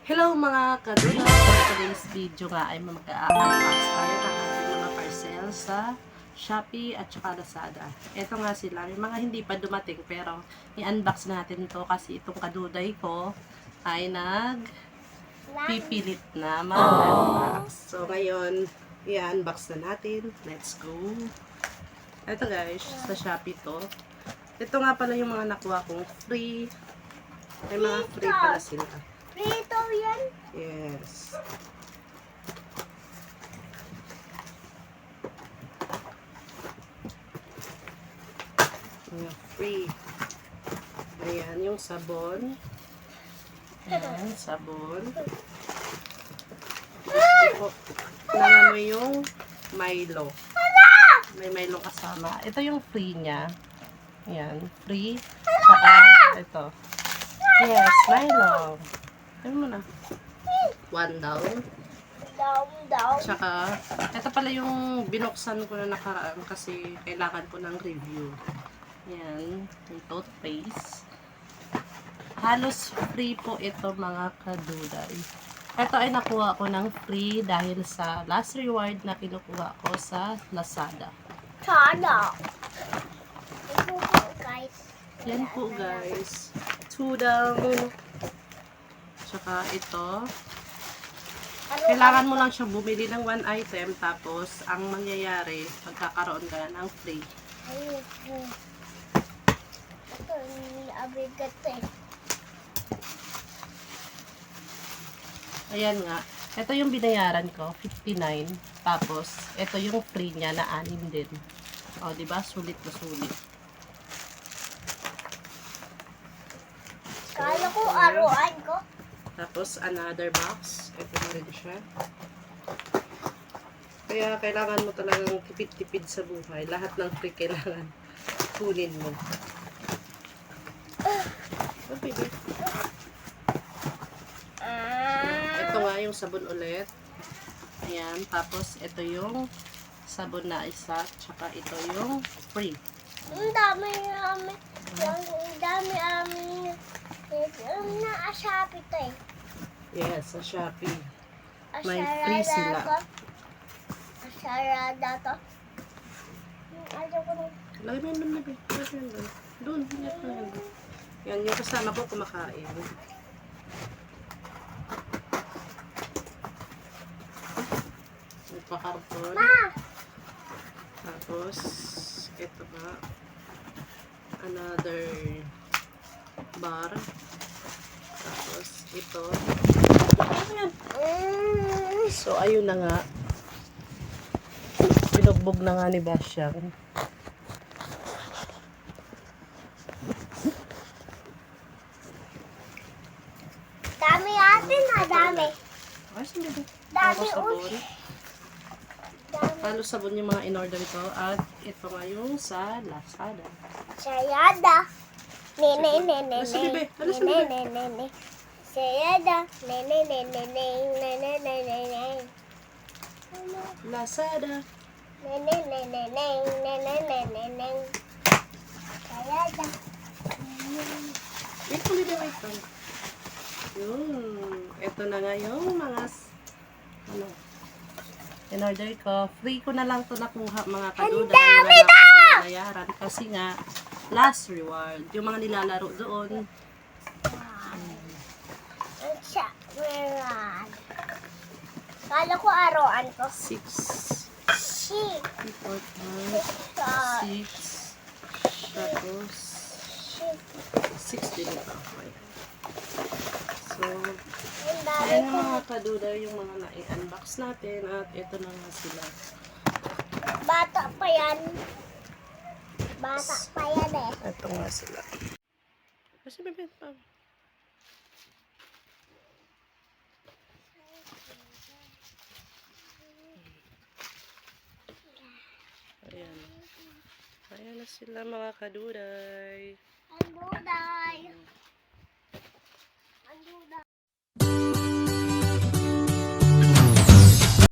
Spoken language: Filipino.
Hello mga kadula! For today's video nga ay mag-a-unbox tayo ng ating mga parcel sa Shopee at saka Lazada. Ito nga sila, yung mga hindi pa dumating pero i-unbox natin to kasi itong kaduday ko ay nagpipilit na mag-unbox. So ngayon, i-unbox na natin. Let's go! Ito guys, sa Shopee to. Ito nga pala yung mga nakuha kong free. May mga free pala sila. Prito yan? Yes. Free. Ayan, yung sabon. Ayan, sabon. Gusto ko, kailangan mo yung Milo. May Milo kasama. Ito yung free niya. Ayan, free. Saka, ito. Yes, Milo. Ano mo na? One down. Down. Tsaka, ito pala yung binuksan ko na nakaraan kasi kailangan ko ng review. Yan, yung toothpaste. Halos free po ito mga kaduday. Ito ay nakuha ko ng free dahil sa last reward na kinukuha ko sa Lazada. Sana. Ito po guys. Yan po guys. 2 down. Tsaka ito. Kailangan mo lang siyang bumili ng 1 item tapos ang mangyayari, magkakaroon ka na ng free. Ito, abigat eh. Ayan nga. Ito yung binayaran ko, 59. Tapos, ito yung free niya na 6 din. O, diba? Sulit na sulit. Kala ko aruan ko. Tapos, another box. Ito na rin siya. Kaya, kailangan mo talagang tipid-tipid sa buhay. Lahat ng free kailangan kunin mo. Okay, babe. Ito nga yung sabon ulit. Ayan. Tapos, ito yung sabon na isa. Tsaka ito yung free. Ang dami. Na-asabi to eh. Yes, sa Shopee. May free sila. Asarada to. Ayaw ko na. Lagay mo yun doon, babe. Lagay mo yun doon. Doon. Yan, yung kasama ko kumakain. Nagpa-karton. Tapos, ito nga. Another bar. Tapos, ito. So, ayun na nga. Binugbog na nga ni Basyang. Dami atin na, dami. Ay, sige. Dami Sabon. Dami. Halos sabon yung mga in-order ko. At ito nga yung sa Lazada. Sayada. Nene. Alas na, bebe. Alas na, bebe. Nene. Sayada. Nene. Lazada. Nene. Sayada. Wait, bebe. Wait lang. Yun. Ito na nga yung mga in-order ko. Free ko na lang to nakuha mga kaduda. Wala na akong bayaran kasi nga last reward. Yung mga nilalaro doon. Meron. Kala ko aroan ko. 6. Sheep. 4, 6. Tapos 6 din ito. So, ayan ang mga kaduda yung mga na-unbox natin at ito na nga sila. Bata pa yan. Eh. Ito nga sila. Kasi bebet pa. Ayan. Ayan na sila mga kaduday. Ang buday.